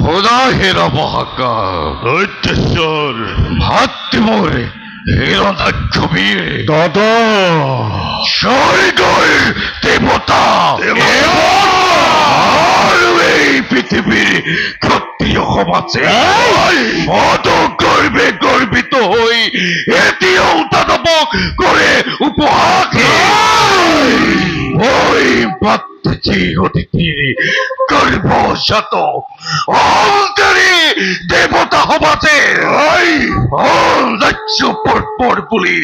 খোদা হেরা মহাকাল দৈত্যেশ্বর ভাবতে মোরে হিরণ্যবীর দাদা স্বর্গের দেবতা আর এই পৃথিবীর ক্ষত্রিয় সমাজে মত গর্বে গর্বিত হই এটিও দানবক করে উপহার ওই বাত্তি অতিথির গর্ভজাত অহংকারী দেবতা সমাজে রাজ্য পর বলি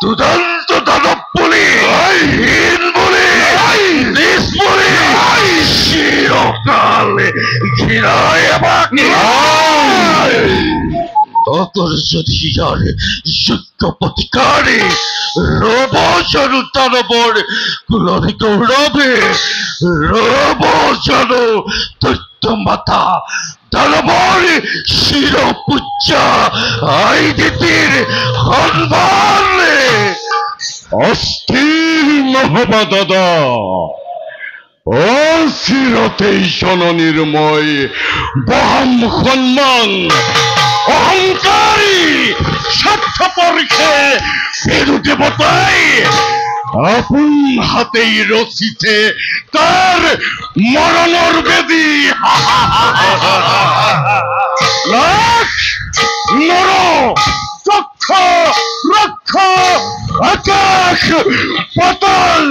দুদন্ত দানব বলি হীন বলি নিজ বলি চিরকালে ঘৃণায় আমাকে তখন যদি আর যোগ্য প্রতিকারে রবসানু দানবর কুলনি গৌরবে রবসানু দৈত্য মাতা দানবর শিরপূজ্জা আইদিতির সম্মানে অস্থির নহবা দাদা অস্থিরতেই জননির্ময় বহাম সম্মান অহংকারী স্বার্থপরকে ফেরু দেবতাই আপন হাতেই রচিতে তার মরণর বেদী লাখ নর চক্ষ রক্ষ আকাশ পাতাল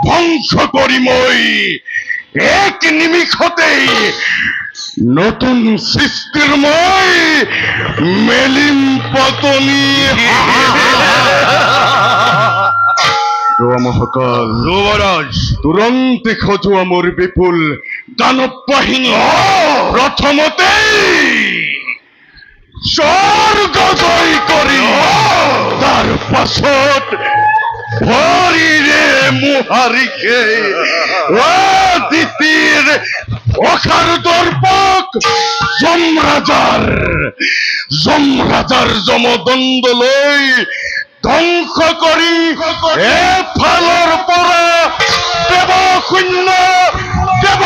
ধ্বংস করিমই এক নিমিষতেই নতুন সৃষ্টিরময় মেলিম পতনী মহাকাল যুবরাজ তুরন্তে খোঁজো আমার বিপুল দানব বাহিনী প্রথমতেই স্বর্গ জয় করি তার পাছত ভরিরে মুহারিকে দিতির অখার দর্পক যমরাজার যমদণ্ড লই ধ্বংস করি এ ফালৰ পৰা দেৱ শূন্যময়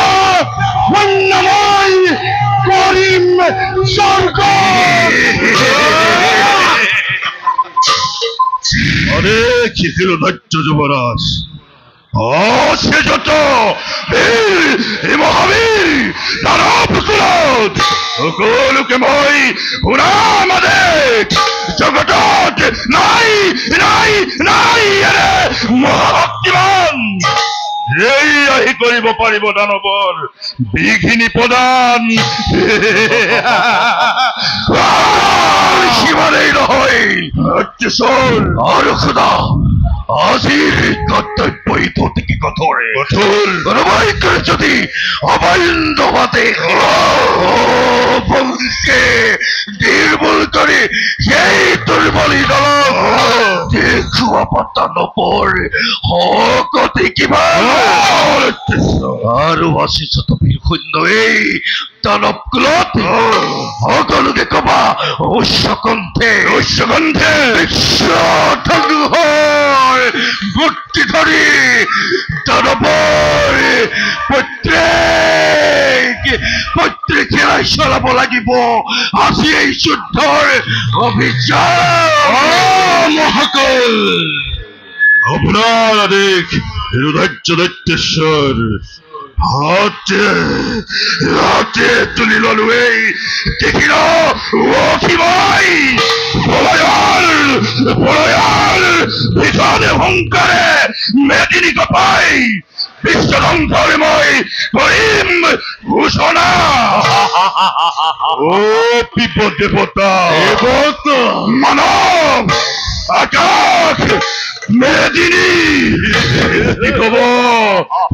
কৰিম স্বৰ্গ আরে কি ছিল ধৈর্য যুবরাজ সে যত মহাবীর দানব কুলত সকলকে মই পুরামাদেক জগতত নাই নাই নাই আরে মহাশক্তিমান এই আহি কৰিব পাৰিব দানৱৰ বিঘিনি প্ৰদান সিমানেই নহয় আৰু খুদা আজিৰ কৰ্তব্য থেকে কঠোৰ কোনোবাই যদি অবৈধ ভাবে বংশকে নিৰ্মূল কৰে সেই দুৰ্বলী দল দেখুয়া পাতা নপৰ হকতে কিমান আৰু আছে শতবীৰ সৈন্য এই দানৱ কুলত সকলোকে কবা উচ্চকণ্ঠে বিশ্ব মূৰ্তি ধৰি দানৱৰ প্ৰত্যেক জেলাই চলাব লাগিব আজি এই যুদ্ধৰ অভিযান মহাকাল আপোনাৰ আদেশ হিৰণ্য দৈত্যেশ্বৰ হাতে তুলি ললো এই দেখিল অখিমাই প্রলয়াল ভীষণে অহংকারে মেদিনী কপাই বিশ্ব ধ্বংসরে মই করিম ঘোষণা ও বিপদ দেবতা মানব আকাশ মেদিনী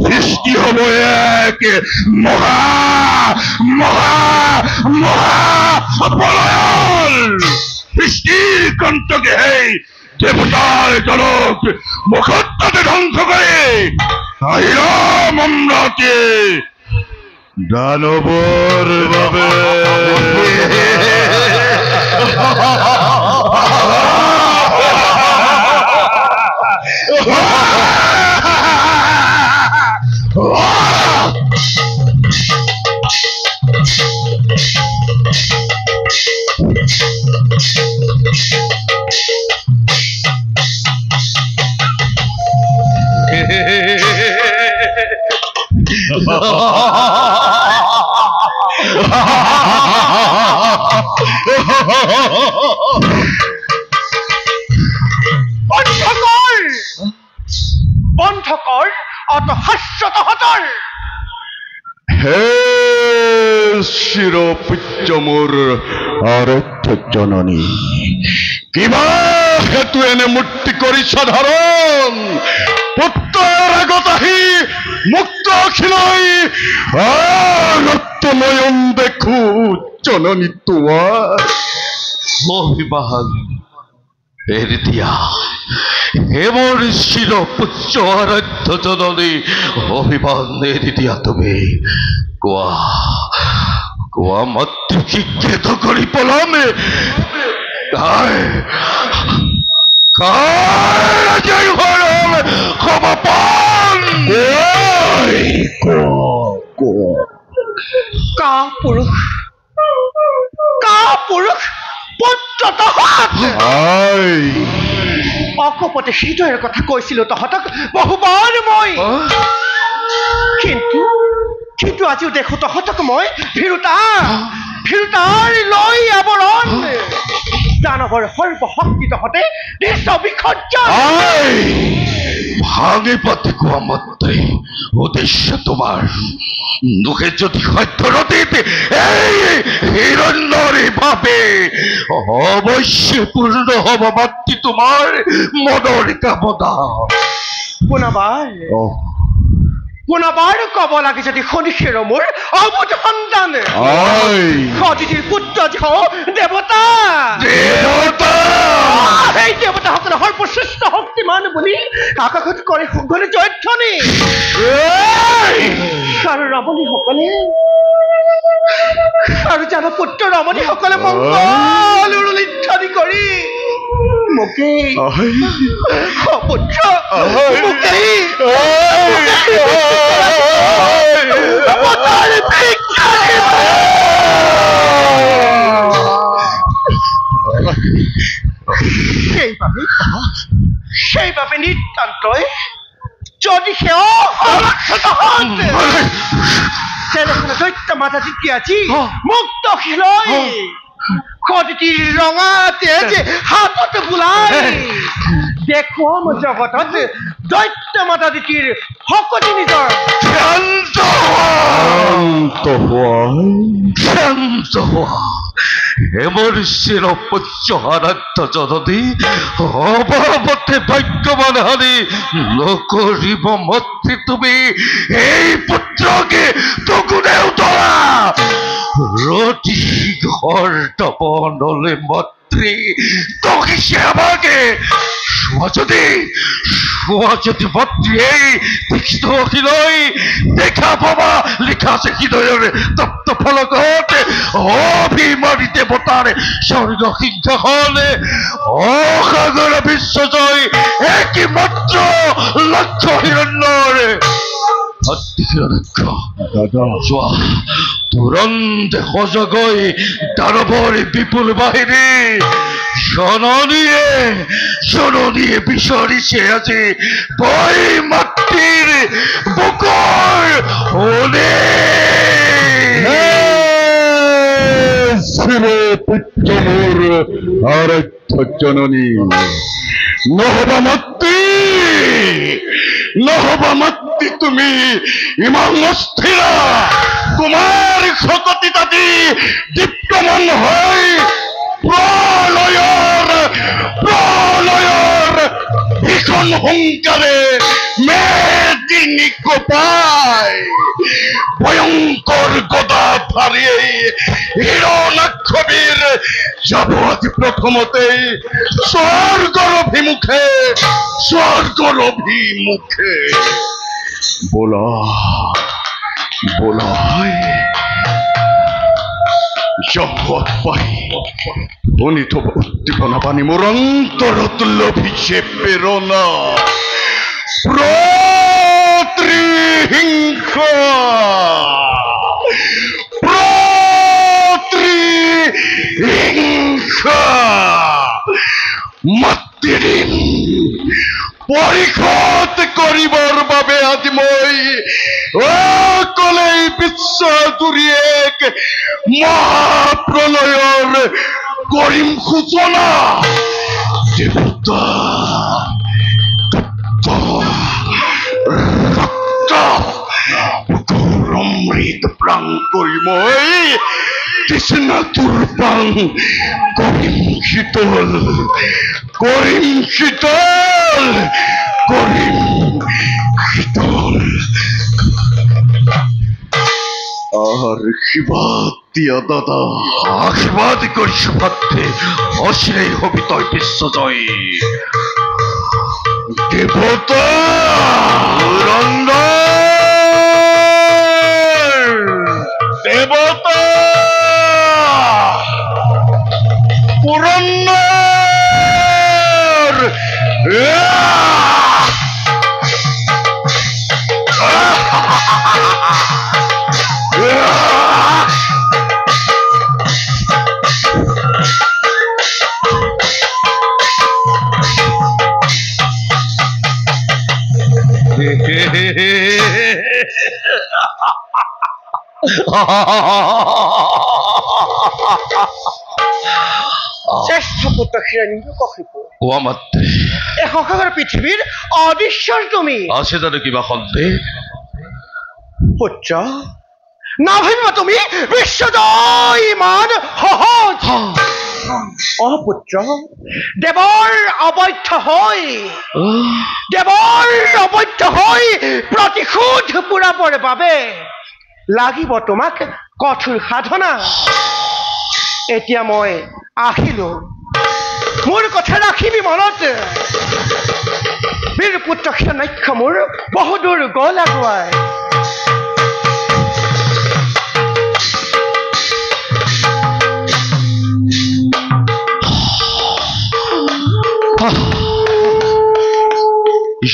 সৃষ্টি হব এক মহা প্রলয় সৃষ্টির কণ্ঠকে হেই দেবতার জনক মুখত্বকে ধ্বংস করে মমরাতে দানবর ভাবে বন্ধ কর অত হাস্য তহতর। হে শিরপুচ্চ মোর আরাধ্য জননী, কিবা হেতু এনে মূর্তি করি সাধারণ পুত্ৰৰ আগত আহি মুক্ত অখিলৈ আত্মনয়ন দেখো জননী তোমাৰ। অভিমান এৰি দিয়া হে মোৰ চিৰপুত্ৰ আৰাধ্য জননী, অভিমান এৰি দিয়া তুমি। কোৱা কোৱা মাতৃক শিক্ষিত কৰি পলামে অকপতে হৃদয়েৰ কথা কৈছিল তহতক বহুবাৰ মই, কিন্তু আজিও দেখো তহতক মই ফিৰুতাৰ লৈ আৱৰণ। দানৱৰ সৰ্বশক্তি তহতে দৃশ্য বিসৰ্জন। ভাঙি পাতি কোৱা মাত্ৰে উদ্দেশ্য তোমাৰ দুখে যদি সত্য নদীত এই হিৰণ্যৰে ভাবে অৱশ্যে পূৰ্ণ হব মাতৃ তোমাৰ মনৰ কামনা। পুনবাৰ কব লাগে যদি শুনিছিল মোৰ অবুধ সন্তান সতীৰ পুত্ৰ দেৱতা। সেই দেৱতাসকলে সৰ্বশ্ৰেষ্ঠ শক্তিমান বুলি আকাশত কৰে সুগনি জয়ধ্বনি। আৰু ৰমণীসকলে আৰু জানো পুত্ৰ ৰমণীসকলে মংগল উৰুলিধ্বনি কৰি মুকেই পুত্ৰ সেইবাবে নিতান্তই যদি তেনেহলে দৈত্য মাতা আজি মুক্ত খেলয় সতীৰ ৰঙা তেজ হাতত বুলাই দেখুৱাম জগতত দৈত্য মাতা দিতিৰ শক্তি নিজৰ। শান্ত হোৱা হে মোৰ চিৰপুত্ৰ আৰাধ্য জননী, অভাৱতে ভাগ্যৱান হানি নকৰিব মাতৃ তুমি এই পুত্ৰকে দুগুণে উতলা। ৰতি ঘৰ তপনলে মাতৃ তকিছে আমাকে শোৱা যদি মাতৃ এই দীক্ষিত অখিলৈ দেখা পাবা লিখা আছে হৃদয়ৰে তপ্ত ফলকত অভিমানী দেৱতাৰে স্বৰ্গ সিংহাসনে অসাগৰ বিশ্বজয় একমাত্ৰ লক্ষ্য হিৰণ্যৰে যোৱা তুৰন্তে সজগৈ দানৱৰ বিপুল বাহিনী জননীয়ে বিচাৰিছে আজি বৈ মাতৃৰ বুকৰ শুনে। শিৰপুচ্চ মোৰ আৰাধ্য জননী, নহবা মাতৃ তুমি ইমান অস্থিৰা তোমাৰ শকতি দাদি দীপ্তমান হৈ প্ৰলয়ৰ ভীষণ হুংকাৰে মেদিনী কোপাই ভয়ঙ্কর গদা ধারিয়ে হিরণাক্ষবীর যাব আজি প্রথমতেই স্বর্গর অভিমুখে বলা জগৎ পাই অনিত উদ্দীপনা বাণী মোর অন্তরত লভিছে প্রেরণা মাতৃঋণ পৰিশোধ কৰিবৰ বাবে আজি মই অকলেই বিশ্বজুৰি এক মহাপ্ৰলয়ৰ কৰিম সূচনা। দেৱতা অমৃত প্ৰাণ কৰি মই তৃষ্ণাতুৰ প্ৰাণ কৰিম শীতল, কৰিম শীতল, কৰিম শীতল। আৰ আশীৰ্বাদ দিয়া দাদা, আশীৰ্বাদ কৰিছো ভাতৃ, অচিৰেই হবি তই বিশ্বজয়ী। দেৱতা দেৱতা পুৰন্দৰ শ্ৰেষ্ঠ পুত্ৰ হিৰণ্য কশিপু, কোৱা মাত্ৰে এই সংসাৰৰ পৃথিৱীৰ অদৃশ্যৰ তুমি। আছে জানো কিবা সন্দেহ? পুত্ৰ, নাভাবিবা তুমি বিশ্বজয় ইমান সহজ। পুত্ৰ, দেৱৰ অবৈধ হৈ প্ৰতিশোধ পুৰাবৰ বাবে লাগিব তোমাক কঠোৰ সাধনা। এতিয়া মই আহিলো, মোৰ কথা ৰাখিবি মনত। বীৰ পুত্ৰ হিৰণ্যাক্ষ মোৰ বহুদূৰ গল আগুৱাই।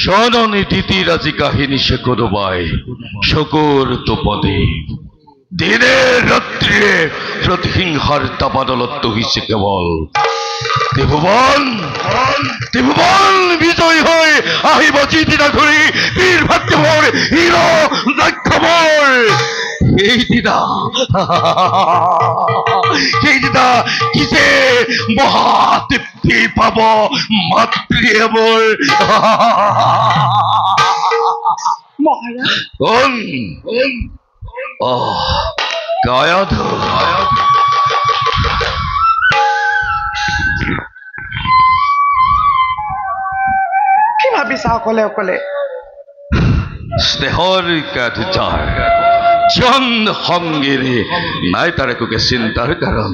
জননী দিতিৰ আজি কাহিনী সে কোনোবাই শকুৰ তোপদে দিনে ৰাত্ৰিৰে প্ৰতিহিংসাৰ দাবানলত হৈছে কেৱল। ত্ৰিভুৱন বিজয় হৈ আহিব যিদিনা ঘূৰি বীৰ ভাতৃভৰ হিৰণ্যাক্ষৰ। সেইদিনা কি যে মহাতৃপ্তি পাব মাতৃয়ে মোৰ। গায়াধৰ কি ভাবিছা অকলে অকলে? স্নেহৰ কাঠজাৰ জন সংগীৰে নাই তাৰ একোকে চিন্তাৰ কাৰণ।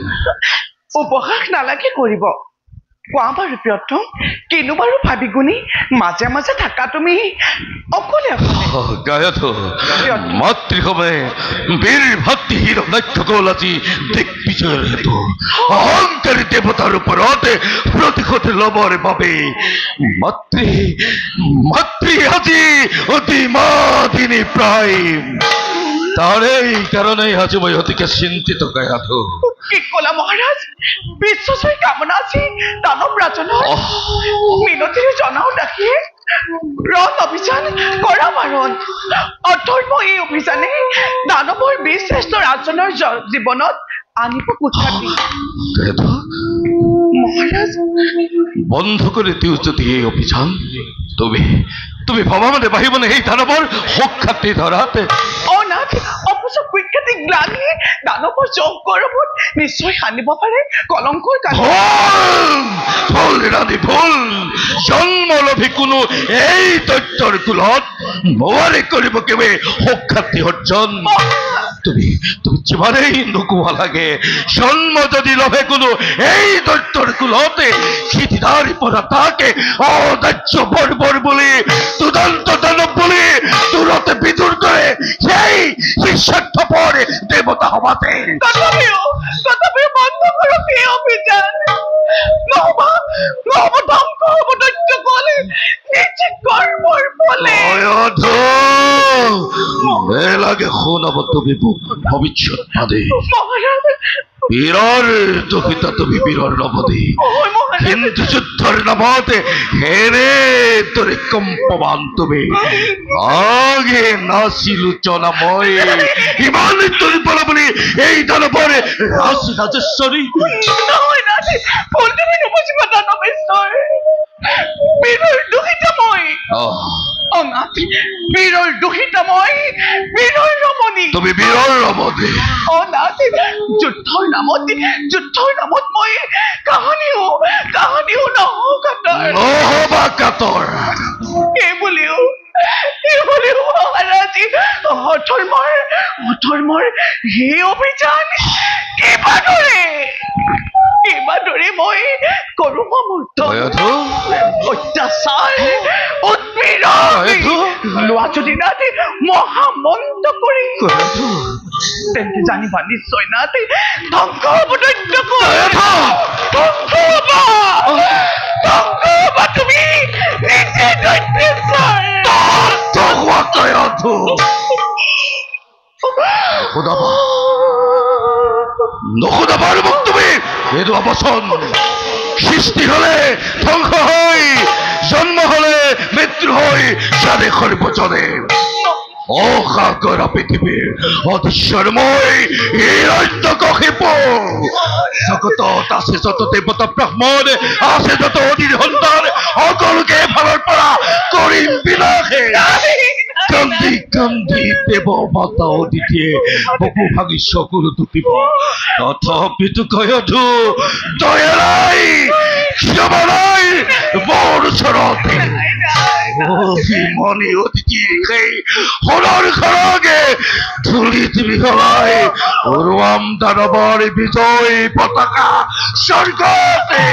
উপহাস নালাগে কৰিব। কোৱা বাৰু প্ৰিয়তম, কিনো বাৰু ভাবি গুণি মাজে মাজে থাকা তুমি অকলে অকলে? গায়াধৰ মাতৃসমে বীৰ ভাতৃ হিৰণ্যাক্ষ গল আজি দিগ্বিজয়ৰ হেতু অহংকাৰী দেৱতাৰ ওপৰত প্ৰতিশোধ ল'বৰ বাবে। মাতৃ আজি অতিমাদিনী প্ৰায়। তাৰেই কাৰণেই আজি মই অতিকে চিন্তিত গায়াধৰ। কি কলা মহাৰাজ? বিশ্বজয় কামনা আছে দানৱ ৰাজনৰ মিনতিৰে জনাও ৰাখি ৰণ অভিযান কৰা মাৰণ। অধৰ্ম এই অভিযানে দানৱৰ বীৰশ্ৰেষ্ঠ ৰাজনৰ জীৱনত আনিব কুঠাতি। মহাৰাজ বন্ধ কৰে দিও যদি এই অভিযান, তুমি ভাবা মানে বাহিবনে এই দানৱৰ সুখ্যাতি ধৰাতে? অনাথ অপচ কুখ্যাতি গ্লানি দানৱৰ যোগ গৌৰৱত নিশ্চয় সানিব পাৰে কলংকৰ কালি। ভুল ৰাধি ভুল। জন্ম লভি কোনো এই তথ্যৰ কুলত নোৱাৰে কৰিব কেৱে সুখ্যাতি অৰ্জন। তুমি যিমানেই নোকোৱা লাগে, জন্ম যদি লভে কোনো এই দৈত্যৰ কুলতে সিদিনাৰ পৰা তাকে অদাহ্য বৰ্বৰ বুলি দুদন্ত দানৱ বুলি দূৰতে বিদুৰ দৰে সেই স্বাৰ্থপৰ দেৱতা সভাতে। তথাপিও বন্ধ কৰক এই অভিযান। নহবা ধ্বংস হ'ব দৈত্য কলে নিজ কৰ্মৰ ফলে। লাগে শুনাব তুমি ভৱিষ্যৎ বাদে। মহাৰাজ বীৰৰ দুখিতা তুমি বীৰৰ নবদে। কিন্তু যুদ্ধৰ নামত হেৰে তোৰে কম্পমান তুমি আগে নাছিলো জনা মই ইমান তৰিপলা বুলি এই দানৱৰ ৰাজেশ্বৰী নহয় নাথ ভুল তুমি নুবুজিবা দানৱেশ্বৰ বীৰৰ দুখিত মই নাথ বীৰৰ দুখিত মই বীৰৰ ৰমণী তুমি বীৰৰ ৰমণী নাথ যুদ্ধৰ নামত মই কাহানিও নহবা কাতৰ এইবুলিও মহাৰাজ অধৰ্মৰ সেই অভিযান কেইবাদৰে মই কৰো মূৰ্ত অত্যাচাৰ উৎপীড়ন লোৱা যদি নাথ মহামন্ত কৰি তেন্তে জানিবা নিশ্চয় নাথ ধ্বংস হ'ব তুমি নিজে দৈত্যেশ্বৰ নশুনাবা আৰু মোক তুমি এইটো অবচন সৃষ্টি হলে ধ্বংস হৈ জন্ম হলে মৃত্যু হৈ জানে সৰ্বজনে অসাগৰা পৃথিৱীৰ অদৃশ্যময় হিৰণ্যকশিপ জগতত আছে যত দেৱতা ব্ৰাহ্মণ আছে যত অধীৰ সন্তান সকলোকে এফালৰ পৰা কৰিম বিনাশে কান্দি কান্দি দেৱ মাতা অদিতিয়ে বুকু ভাঙি চকুলো টুকিব তথাপিতো কয়তো দয়া নাই ক্ষমা নাই মোৰ ওচৰতে অভিমনি অদিতি সেই সোণৰ খৰগে ধূলি তুমি সলাই উৰুৱাম দানৱৰ বিজয় পতাকা স্বৰ্গতে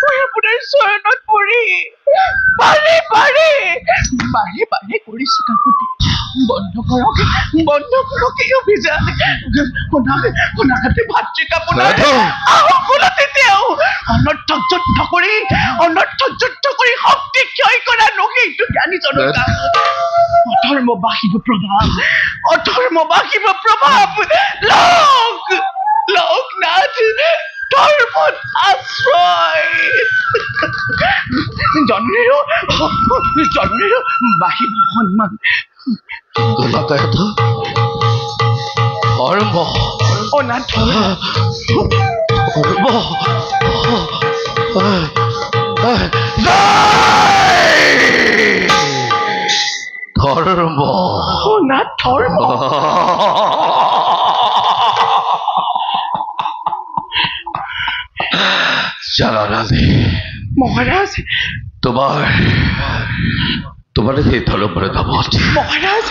মই আপোনাৰ চৰণত পৰি বাৰে কৰিছো কাকুতি বন্ধ কৰক এই অভিযান শুনাতে ভাতৃক আপোনাৰ আহকুলতে তেওঁ অনৰ্থক যুদ্ধ কৰি শক্তি ক্ষয় কৰা সেইটো জ্ঞানীজনৰ অধৰ্ম বাঢ়িব প্ৰভাৱ লোক নাথ ধৰ্মত আশ্ৰয় জন্মেৰো বাঢ়িব সন্মান ধৰ্ম অনাথ ধৰ্ম অনাথ ধৰ্ম জানানে মহাৰাজ তোমাৰ সেই ধৰ্মৰ নামত মহাৰাজ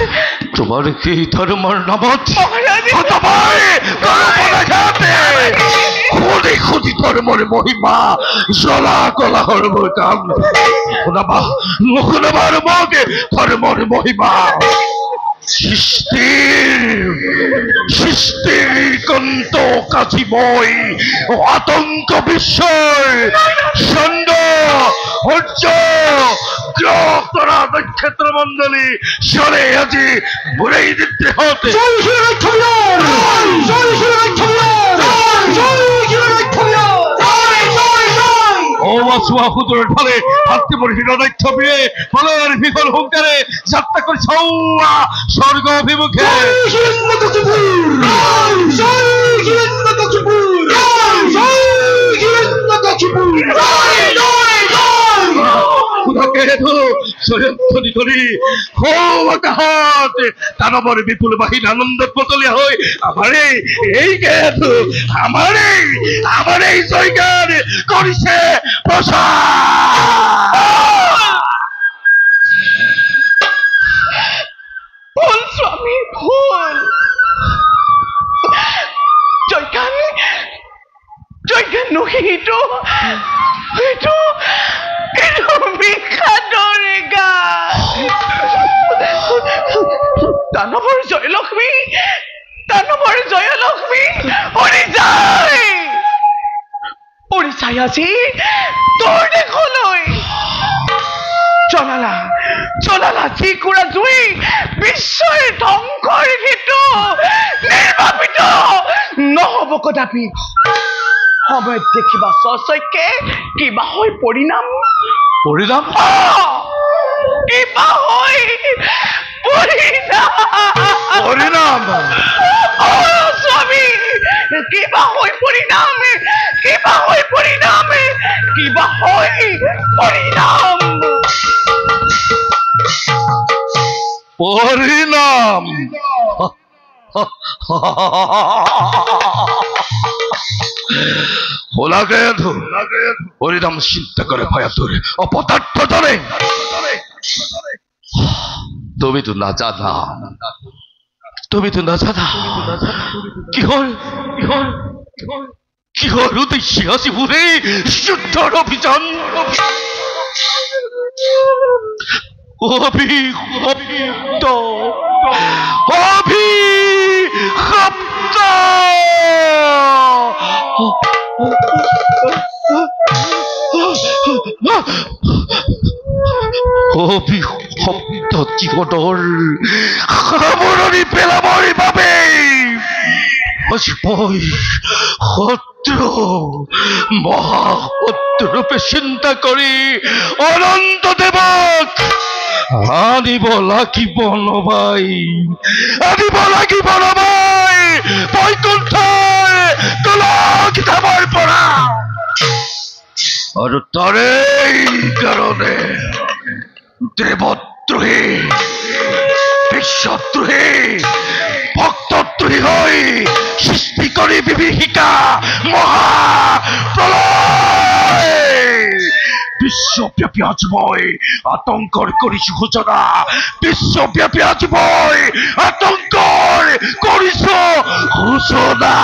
তোমাৰ সেই ধৰ্মৰ নামত মহাৰাজ খুদি ধৰ্মৰ মহিমা জ্বলা কলা সৰ্বৰ কাম নুশুনাবা আৰু মোক ধৰ্মৰ মহিমা সৃষ্টিৰ কন্ত কাজি মই আতংক বিশ্বৰ চন্দ্ৰ সূৰ্য গ্ৰহ তৰা নক্ষত্ৰ মণ্ডলী চলে আজি বুঢ়ী নিদ্ৰেহতে চোৱা সুদূৰৰ ফালে ভাতৃবোৰ হৃদয়ক্ষমীয়ে ফলৰ বিফল হুংকাৰে যাত্ৰা কৰি চৌৱা স্বৰ্গ অভিমুখে দানৱৰ বিপুল বাহিনী আনন্দত বতলীয়া হৈ আমাৰ এই জয়গান কৰিছে ভুল স্বামী ভুল জয়গান সেইটো বিষাদৰে গান দানৱৰ জয়লক্ষ্মী উৰি যায় আজি তোৰ দেশলৈ জ্বলালা যিকুৰা জুই বিশ্বই ধ্বংসৰ হেতু নিৰ্বাপিত নহব কদাপি সময়ত দেখিবা স্বচক্ষে কিবা হৈ পৰিণাম পৰিণাম কিবা হৈ পৰিণাম পৰিণাম স্বামী কিবা হৈ পৰিণাম কিবা হৈ পৰিণাম কিবা হৈ পৰিণাম পৰিণাম ওলাগে পৰিণাম চিন্তা কৰে ভয়াতুৰ অপদাৰ্থ ধৰে তুমি তো না জানা কিহৰ উদ্দেশ্যে আজি বোৰে যুদ্ধৰ অভিযান অভিশপ্ত অভিশপ্ত জীৱনৰ সামৰণি পেলাবৰ বাবে আজি মই শত্ৰু মহাশত্ৰুৰূপে চিন্তা কৰি অনন্ত দেৱক আনিব লাগিব নবাই বৈকুণ্ঠৰ তুলসীধামৰ পৰা আৰু তাৰে কাৰণে দেৱদ্ৰোহী বিশ্বদ্ৰোহী ভক্তদ্ৰোহী হৈ সৃষ্টি কৰি বিভীষিকা মহাপ্ৰলয় বিশ্বব্যাপী আজি মই আতংকৰ কৰিছো সূচনা বিশ্বব্যাপী আজি মই আতংকৰ কৰিছো সূচনা